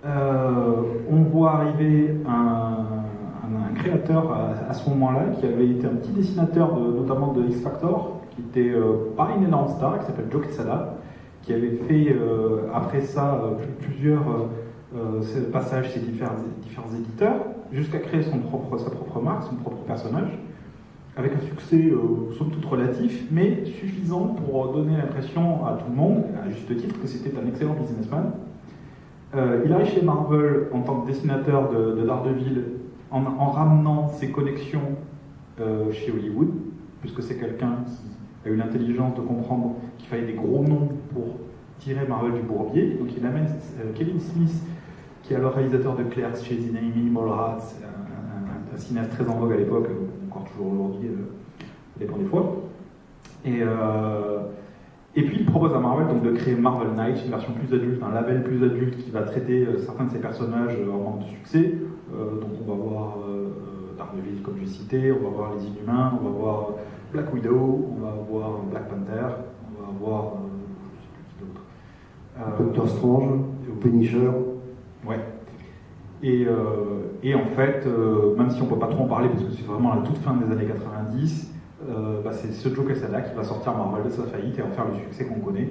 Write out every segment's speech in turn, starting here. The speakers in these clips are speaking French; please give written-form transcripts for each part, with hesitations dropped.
On voit arriver un créateur à ce moment-là qui avait été un petit dessinateur notamment de X Factor, qui était pas une énorme star, qui s'appelle Joe Quesada, qui avait fait après ça plusieurs passages chez différents éditeurs, jusqu'à créer sa propre marque, son propre personnage, avec un succès somme toute relatif, mais suffisant pour donner l'impression à tout le monde, à juste titre, que c'était un excellent businessman. Il arrive chez Marvel en tant que dessinateur de Daredevil, en ramenant ses connexions chez Hollywood, puisque c'est quelqu'un qui a eu l'intelligence de comprendre qu'il fallait des gros noms pour tirer Marvel du bourbier. Donc il amène Kevin Smith, qui est le réalisateur de Clerks, chez Enemy, Mallrats, un cinéaste très en vogue à l'époque, encore toujours aujourd'hui, ça dépend des fois. Et puis il propose à Marvel donc, de créer Marvel Knights, une version plus adulte, un label plus adulte qui va traiter certains de ses personnages en manque de succès. Donc on va voir Daredevil comme j'ai cité, on va voir les Inhumains, on va voir Black Widow, on va voir Black Panther, on va voir je sais plus qui d'autre. Doctor Strange, Punisher. Ouais. Et en fait, même si on ne peut pas trop en parler parce que c'est vraiment la toute fin des années 90, c'est ce Joe Quesada qui va sortir Marvel de sa faillite et en faire le succès qu'on connaît,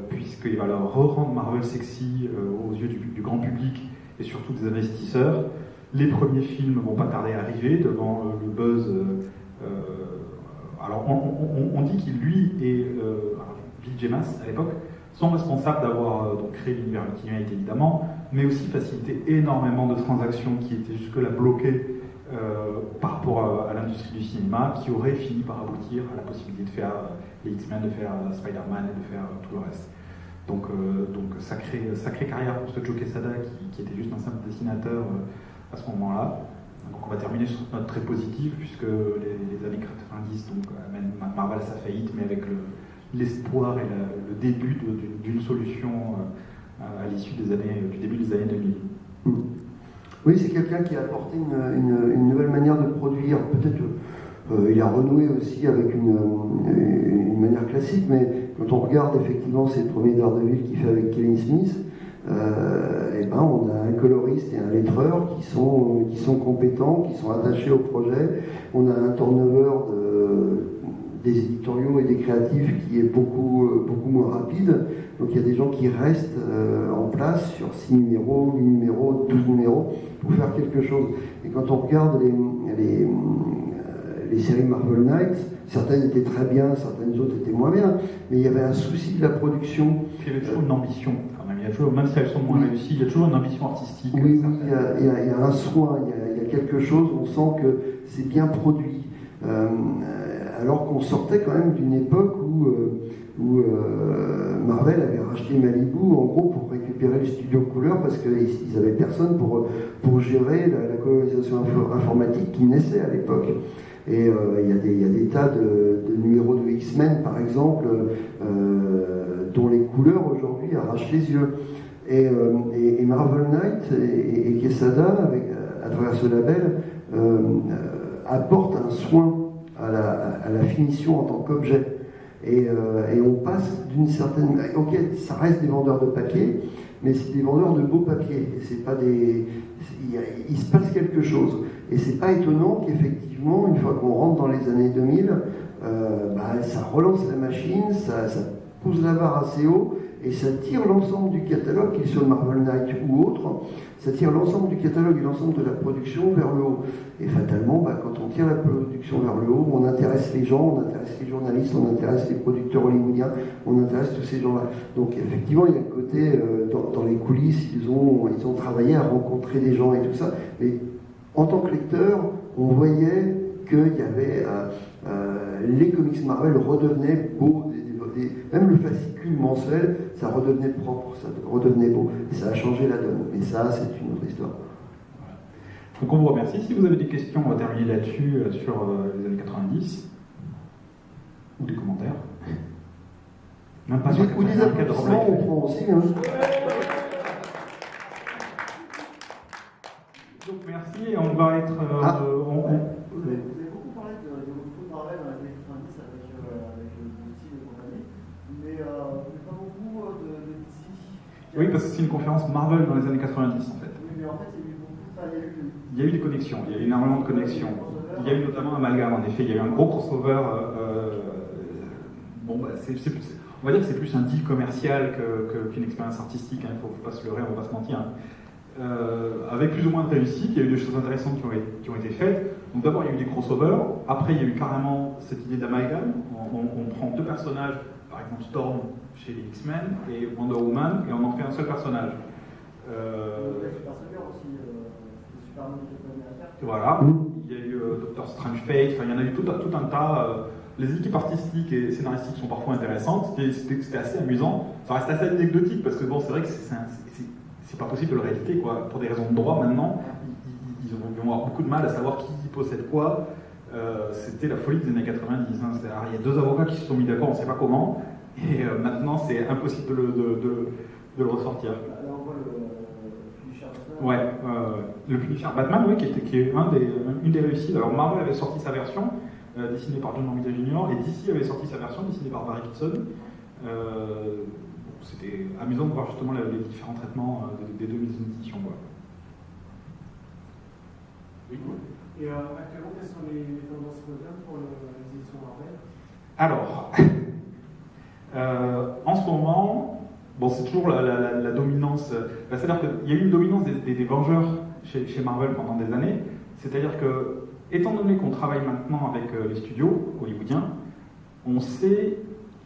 puisqu'il va leur rendre Marvel sexy aux yeux du grand public et surtout des investisseurs. Les premiers films ne vont pas tarder à arriver devant le buzz. Alors on dit qu'il, lui et Bill Jemas à l'époque, sont responsables d'avoir donc créé l'univers Ultimate évidemment, mais aussi facilité énormément de transactions qui étaient jusque-là bloquées par rapport à l'industrie du cinéma, qui aurait fini par aboutir à la possibilité de faire les X-Men, de faire Spider-Man et de faire tout le reste. Donc sacrée carrière pour ce Joe Quesada qui était juste un simple dessinateur à ce moment-là. Donc on va terminer sur une note très positive, puisque les années 90 donc, amènent Marvel à sa faillite, mais avec l'espoir et le début d'une solution à l'issue du début des années 2000. Oui, c'est quelqu'un qui a apporté une nouvelle manière de produire. Peut-être il a renoué aussi avec une manière classique, mais quand on regarde effectivement ces premiers Daredevil qu'il fait avec Kevin Smith, on a un coloriste et un lettreur qui sont compétents, qui sont attachés au projet. On a un turnover des éditoriaux et des créatifs qui est beaucoup moins rapide. Donc il y a des gens qui restent en place sur 6 numéros, 8 numéros, 12 numéros pour faire quelque chose. Et quand on regarde les séries Marvel Knights, certaines étaient très bien, certaines autres étaient moins bien, mais il y avait un souci de la production. Il y avait toujours une ambition, quand même. Il y a toujours, même si elles sont moins réussies, il y a toujours une ambition artistique. Oui, il y a un soin, il y a quelque chose, on sent que c'est bien produit. Alors qu'on sortait quand même d'une époque où Marvel avait racheté Malibu en gros pour récupérer le studio couleur parce qu'ils n'avaient personne pour gérer la colorisation informatique qui naissait à l'époque. Et il y a des tas de numéros de X-Men par exemple dont les couleurs aujourd'hui arrachent les yeux. Et Marvel Knight et Quesada à travers ce label apportent un soin à la finition en tant qu'objet. Et on passe d'une certaine... Ok, ça reste des vendeurs de papier, mais c'est des vendeurs de beaux papiers. Et c'est pas il se passe quelque chose. Et c'est pas étonnant qu'effectivement, une fois qu'on rentre dans les années 2000, ça relance la machine, ça pousse la barre assez haut, et ça tire l'ensemble du catalogue, qu'il soit Marvel Knight ou autre, ça tire l'ensemble du catalogue et l'ensemble de la production vers le haut. Et fatalement, quand on tire la production vers le haut, on intéresse les gens, on intéresse les journalistes, on intéresse les producteurs hollywoodiens, on intéresse tous ces gens-là. Donc effectivement, il y a le côté, dans les coulisses, ils ont travaillé à rencontrer des gens et tout ça, mais en tant que lecteur, on voyait qu'il y avait... les comics Marvel redevenaient beaux, même le fascicule mensuel, ça redevenait propre, ça redevenait beau. Et ça a changé la donne. Mais ça, c'est une autre histoire. Voilà. Donc on vous remercie. Si vous avez des questions, on va terminer là-dessus sur les années 90. Ou des commentaires. Même pas sur ou des applaudissements, on prend aussi. Hein. Donc merci. On va être... Vous avez beaucoup parlé de Marvel dans les années 90 avec le style et compagnie, mais pas beaucoup de DC. Oui, parce que c'est une conférence Marvel dans les années 90 en fait. Oui, mais en fait, il y a eu beaucoup. Enfin, Il y a eu des connexions, il y a eu énormément de connexions. Il y a eu notamment Amalgame, en effet, il y a eu un gros crossover. Bon, bah, on va dire que c'est plus un deal commercial qu'une expérience artistique, il ne faut pas se leurrer, on ne va pas se mentir. Avec plus ou moins de réussite, il y a eu des choses intéressantes qui ont été faites. Donc d'abord, il y a eu des crossovers, après, il y a eu carrément cette idée d'amalgame. On prend deux personnages, par exemple Storm chez les X-Men et Wonder Woman, et on en fait un seul personnage. Voilà, il y a eu Doctor Strange Fate, enfin, il y en a eu tout un tas. Les équipes artistiques et scénaristiques sont parfois intéressantes, c'était assez amusant. Ça reste assez anecdotique parce que bon, c'est vrai que c'est pas possible de le rééditer quoi. Pour des raisons de droit maintenant, ils vont avoir beaucoup de mal à savoir qui possède quoi. C'était la folie des années 90. Hein. Il y a deux avocats qui se sont mis d'accord, on ne sait pas comment, et maintenant c'est impossible de le ressortir. Là, on voit le Punisher Batman. Ouais, le Punisher Batman, oui, qui est une des réussites. Alors Marvel avait sorti sa version, dessinée par John Romita Jr., et DC avait sorti sa version, dessinée par Barry Kitson. C'était amusant de voir justement les différents traitements des deux éditions. Quoi. Oui. Et actuellement, quelles sont les tendances modernes pour les éditions Marvel? Alors, en ce moment, bon, c'est toujours la dominance. C'est-à-dire qu'il y a eu une dominance des Vengeurs chez Marvel pendant des années. C'est-à-dire que, étant donné qu'on travaille maintenant avec les studios hollywoodiens, on sait,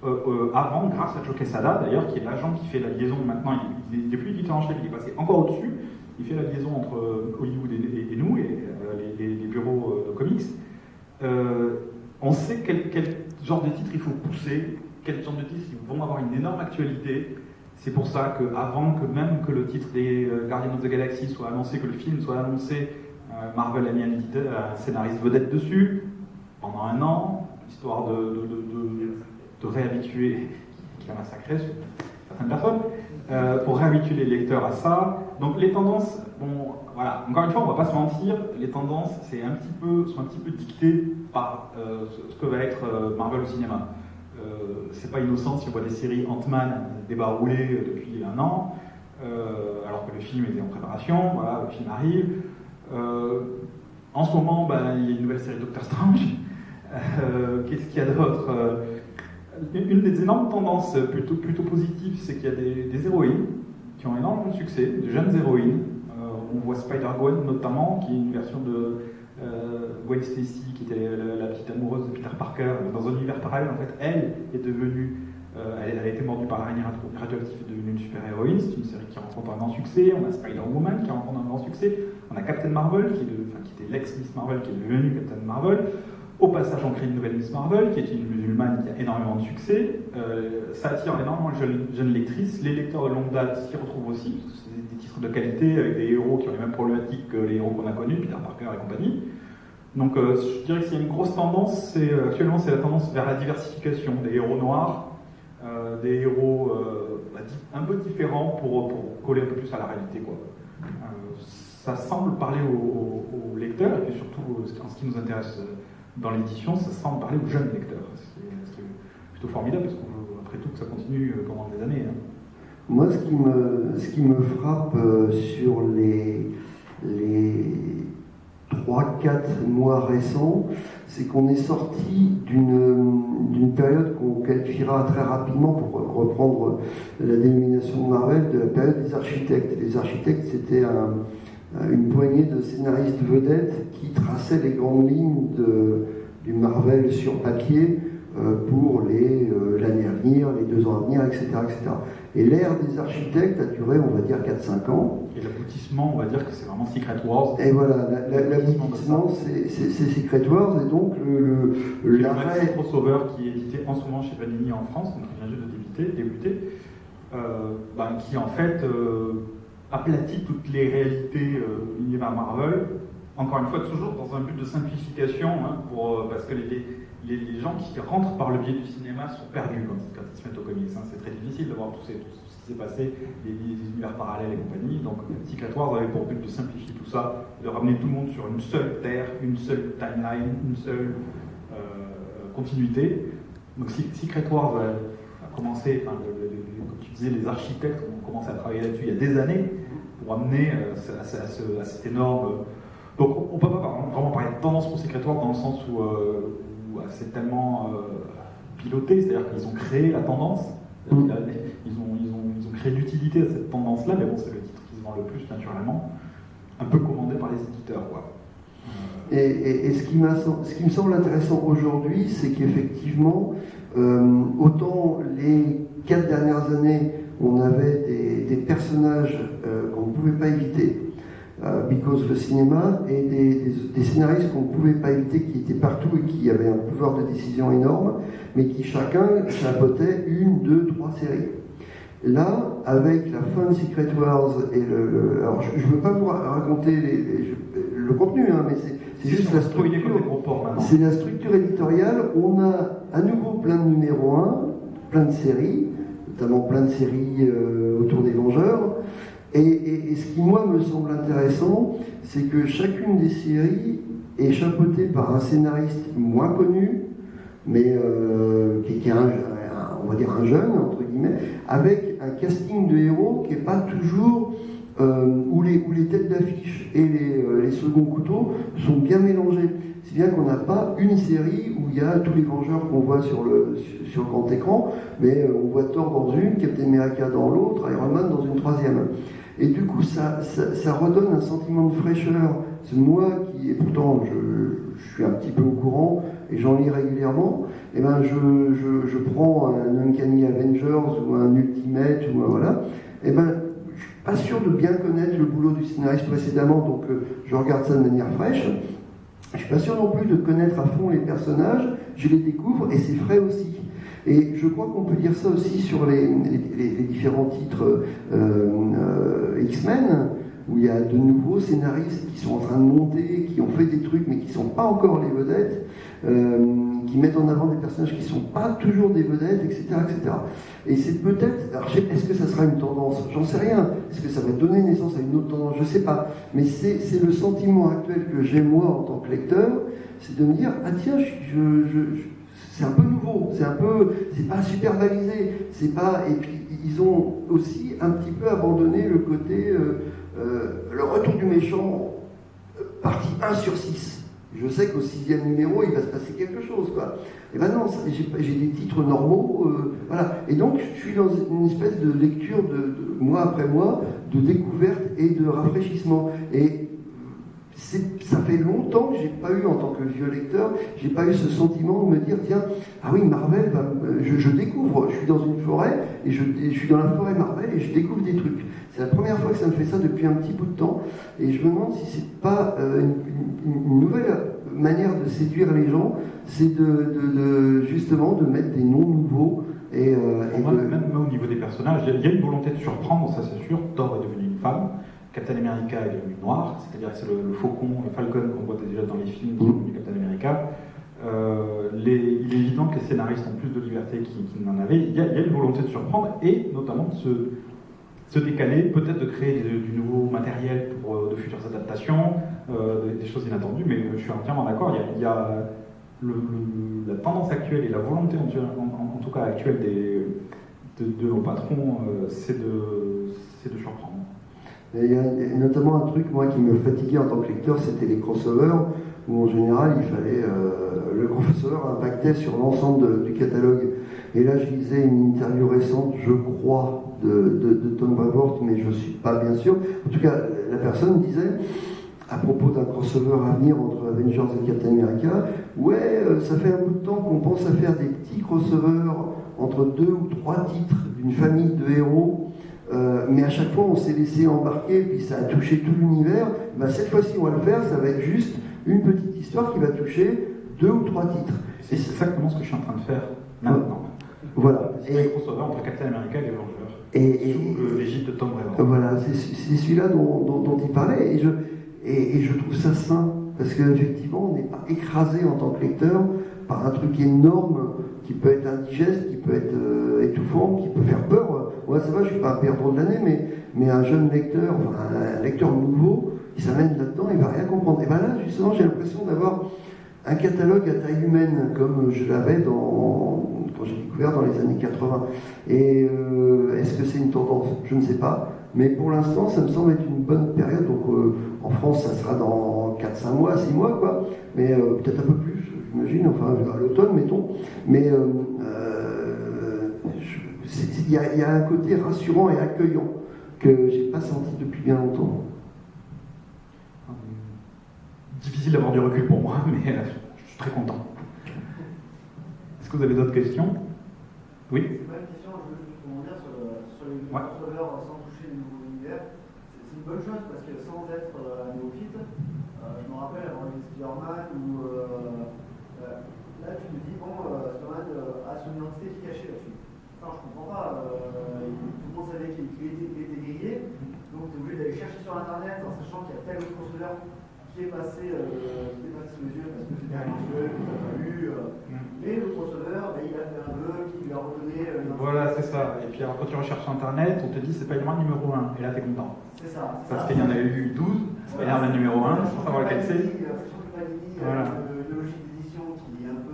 avant, grâce à Joe Quesada d'ailleurs, qui est l'agent qui fait la liaison maintenant, il n'est plus éditeur en chef, il est passé encore au-dessus, il fait la liaison entre Hollywood et nous, et les bureaux de comics. On sait quel genre de titre il faut pousser, quel genre de titres vont avoir une énorme actualité. C'est pour ça qu'avant que le titre des Guardians of the Galaxy soit annoncé, que le film soit annoncé, Marvel a mis un scénariste vedette dessus pendant un an, histoire de réhabituer, qui a massacré certaines personnes, pour réhabituer les lecteurs à ça. Donc les tendances, bon, voilà, encore une fois, on ne va pas se mentir, les tendances sont un petit peu dictées par ce que va être Marvel au cinéma. C'est pas innocent si on voit des séries Ant-Man débaroulées depuis un an, alors que le film était en préparation, voilà, le film arrive. En ce moment, il y a une nouvelle série Doctor Strange. Qu'est-ce qu'il y a d'autre? Une des énormes tendances plutôt positives, c'est qu'il y a des héroïnes qui ont énormément de succès, de jeunes héroïnes. On voit Spider-Gwen notamment, qui est une version de Gwen Stacy, qui était la petite amoureuse de Peter Parker. Dans un univers parallèle, en fait, elle est devenue, elle a été mordue par l'araignée radioactive et est devenue une super-héroïne. C'est une série qui rencontre un grand succès. On a Spider-Woman qui rencontre un grand succès. On a Captain Marvel, qui était l'ex-Miss Marvel, qui est devenue Captain Marvel. Au passage, on crée une nouvelle Miss Marvel, qui est une musulmane qui a énormément de succès. Ça attire énormément de jeunes lectrices. Les lecteurs de longue date s'y retrouvent aussi, parce que c'est des titres de qualité, avec des héros qui ont les mêmes problématiques que les héros qu'on a connus, Peter Parker et compagnie. Donc je dirais que s'il y a une grosse tendance, actuellement c'est la tendance vers la diversification des héros noirs, des héros un peu différents pour coller un peu plus à la réalité, quoi. Ça semble parler aux lecteurs, et puis surtout en ce qui nous intéresse dans l'édition, ça semble parler aux jeunes lecteurs, ce qui est plutôt formidable, parce qu'on veut après tout que ça continue pendant des années. Hein. Moi, ce qui me frappe sur les 3-4 mois récents, c'est qu'on est sorti d'une période qu'on qualifiera très rapidement, pour reprendre la dénomination de Marvel, de la période des architectes. Les architectes, c'était une poignée de scénaristes vedettes qui traçaient les grandes lignes du Marvel sur papier pour l'année à venir, les 2 ans à venir, etc. etc. Et l'ère des architectes a duré, on va dire, 4-5 ans. Et l'aboutissement, on va dire que c'est vraiment Secret Wars. Et voilà, l'aboutissement, c'est Secret Wars, et donc l'arrêt crossover qui est édité en ce moment chez Panini en France, donc qui vient juste de débuter, qui en fait aplatit toutes les réalités de l'univers Marvel. Encore une fois, toujours dans un but de simplification, hein, parce que les gens qui rentrent par le biais du cinéma sont perdus quand ils se mettent aux comics. Hein. C'est très difficile de voir tout ce qui s'est passé, les univers parallèles et compagnie. Donc, Secret Wars avait pour but de simplifier tout ça, de ramener tout le monde sur une seule terre, une seule timeline, une seule continuité. Donc, Secret Wars a commencé, comme tu tu disais, les architectes ont commencé à travailler là-dessus il y a des années pour amener à cette énorme. Donc on ne peut pas vraiment parler de tendance pour sécrétoire dans le sens où c'est tellement piloté, c'est-à-dire qu'ils ont créé la tendance, ils ont créé l'utilité à cette tendance-là, mais bon, c'est le titre qui se vend le plus naturellement, un peu commandé par les éditeurs, quoi. Et ce qui me semble intéressant aujourd'hui, c'est qu'effectivement, autant les 4 dernières années, on avait des personnages qu'on ne pouvait pas éviter, because le cinéma, et des scénaristes qu'on ne pouvait pas éviter, qui étaient partout et qui avaient un pouvoir de décision énorme, mais qui chacun chapeautait 1, 2, 3 séries. Là, avec la fin de Secret Wars et alors je ne veux pas vous raconter le contenu, hein, mais c'est juste la structure. C'est la structure éditoriale. On a à nouveau plein de numéros 1, plein de séries, notamment plein de séries autour des Vengeurs. Et ce qui, moi, me semble intéressant, c'est que chacune des séries est chapeautée par un scénariste moins connu, mais qui est on va dire un jeune, entre guillemets, avec un casting de héros qui n'est pas toujours où les têtes d'affiche et les seconds couteaux sont bien mélangés. C'est bien qu'on n'a pas une série où il y a tous les Vengeurs qu'on voit sur le grand écran, mais on voit Thor dans une, Captain America dans l'autre, Iron Man dans une troisième. Et du coup, ça redonne un sentiment de fraîcheur. C'est moi qui, et pourtant je suis un petit peu au courant et j'en lis régulièrement, et ben je prends un Uncanny Avengers ou un Ultimate ou voilà, et ben je suis pas sûr de bien connaître le boulot du scénariste précédemment, donc je regarde ça de manière fraîche. Je suis pas sûr non plus de connaître à fond les personnages, je les découvre et c'est frais aussi. Et je crois qu'on peut dire ça aussi sur les différents titres X-Men, où il y a de nouveaux scénaristes qui sont en train de monter, qui ont fait des trucs mais qui ne sont pas encore les vedettes, qui mettent en avant des personnages qui ne sont pas toujours des vedettes, etc. etc. Et c'est peut-être, alors est-ce que ça sera une tendance? J'en sais rien. Est-ce que ça va donner naissance à une autre tendance? Je ne sais pas. Mais c'est le sentiment actuel que j'ai moi en tant que lecteur, c'est de me dire, ah tiens, c'est un peu nouveau, c'est pas super balisé, c'est pas, et puis ils ont aussi un petit peu abandonné le côté, le retour du méchant, partie 1 sur 6. Je sais qu'au 6e numéro, il va se passer quelque chose, quoi. Et ben non, j'ai des titres normaux, voilà. Et donc, je suis dans une espèce de lecture de mois après mois, de découverte et de rafraîchissement. Et ça fait longtemps que j'ai pas eu, en tant que vieux lecteur, j'ai pas eu ce sentiment de me dire, tiens, ah oui, Marvel, je découvre, je suis dans une forêt, et je suis dans la forêt Marvel, et je découvre des trucs. C'est la première fois que ça me fait ça depuis un petit bout de temps, et je me demande si c'est pas une nouvelle manière de séduire les gens, c'est justement de mettre des noms nouveaux. Même au niveau des personnages, il y a une volonté de surprendre, ça c'est sûr. Thor est devenu une femme, Captain America est devenu noir, c'est-à-dire que c'est le faucon, le Falcon qu'on voit déjà dans les films qui est devenu Captain America. Il est évident que les scénaristes ont plus de liberté qu'ils n'en avaient. Il y a une volonté de surprendre et notamment de se décaler, peut-être de créer du nouveau matériel pour de futures adaptations, des choses inattendues, mais je suis entièrement d'accord. Il y a la tendance actuelle et la volonté en tout cas actuelle de nos patrons, c'est de surprendre. Il y a notamment un truc, moi, qui me fatiguait en tant que lecteur, c'était les crossovers, où en général, il fallait. Le crossover impactait sur l'ensemble du catalogue. Et là, je lisais une interview récente, je crois, de Tom Brevoort, mais je ne suis pas bien sûr. En tout cas, la personne disait, à propos d'un crossover à venir entre Avengers et Captain America, ça fait un bout de temps qu'on pense à faire des petits crossovers entre 2 ou 3 titres d'une famille de héros. Mais à chaque fois on s'est laissé embarquer, puis ça a touché tout l'univers. Cette fois-ci on va le faire, ça va être juste une petite histoire qui va toucher 2 ou 3 titres. C'est exactement ce que je suis en train de faire maintenant. Voilà. C'est un crossover entre Captain America et les Vengeurs. Sous l'égide de Tom Brevoort. Voilà, c'est celui-là dont il parlait, et je trouve ça sain, parce qu'effectivement on n'est pas écrasé en tant que lecteur par un truc énorme qui peut être indigeste, qui peut être étouffant, qui peut faire peur. Ouais, ça va, je ne suis pas un perdant de l'année, mais un jeune lecteur, un lecteur nouveau, qui s'amène là-dedans, il ne va rien comprendre. Et bien là, justement, j'ai l'impression d'avoir un catalogue à taille humaine, comme je l'avais quand j'ai découvert dans les années 80. Et est-ce que c'est une tendance? Je ne sais pas. Mais pour l'instant, ça me semble être une bonne période. Donc en France, ça sera dans 4-5 mois, 6 mois, quoi. Mais peut-être un peu plus, j'imagine, enfin à l'automne, mettons. Mais il y a un côté rassurant et accueillant que j'ai pas senti depuis bien longtemps. Difficile d'avoir du recul pour moi, mais je suis très content. Est-ce que vous avez d'autres questions? Oui. C'est pas une question, je veux juste rebondir sur les contrôleurs sans toucher les nouveaux univers. C'est une bonne chose parce que sans être néophyte, je me rappelle avant les Spider-Man où là tu me dis, bon, Spider-Man a son identité qui est cachée là-dessus. Attends, je comprends pas. Tout le monde savait qu'il était grillé, donc tu es obligé d'aller chercher sur internet en sachant qu'il y a tel autre contrôleur qui est passé sous les yeux parce que c'était un jeu que tu n'as pas lu. Mais le receveur, il a fait un bug qui lui a redonné. Voilà, c'est ça. Et puis alors, quand tu recherches sur internet, on te dit c'est pas le numéro 1. Et là, t'es content. C'est ça. Parce qu'il y en a eu 12, et là, le numéro 1, sans savoir lequel c'est. Voilà. Une logique d'édition qui est un peu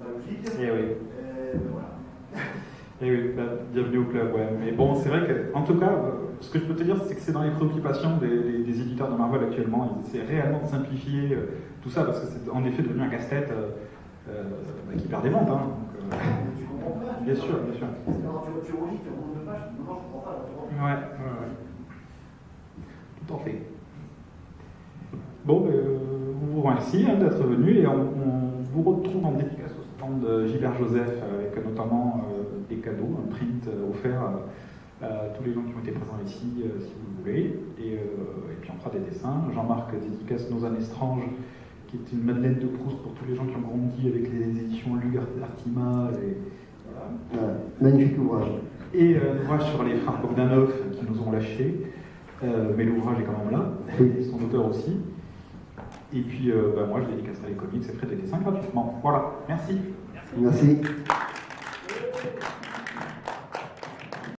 pas logique. Et oui. Voilà. Et oui, bienvenue au club, ouais. Mais bon, c'est vrai que, en tout cas, ce que je peux te dire, c'est que c'est dans les préoccupations des éditeurs de Marvel actuellement. Ils essaient réellement de simplifier tout ça, parce que c'est en effet devenu un casse-tête qui perd des ventes. Hein, donc, tu comprends pas. Bien sûr, bien sûr. Tu relis, tu remontes de page, non, je comprends pas. Ouais. Tout en fait. Bon, on vous remercie d'être venu et on vous retrouve en dédicace au stand de Gilbert Joseph avec notamment des cadeaux, un print offert à tous les gens qui ont été présents ici, si vous voulez. Et puis on fera des dessins. Jean-Marc dédicace Nos Années Stranges, qui est une Madeleine de Proust pour tous les gens qui ont grandi avec les éditions Lug Artima. Et, voilà. Magnifique ouvrage. Et l'ouvrage sur les frères Bogdanov qui nous ont lâchés. Mais l'ouvrage est quand même là, et son auteur aussi. Et puis moi je dédicacerai les comics et ferai des dessins gratuitement. Voilà, merci. Merci.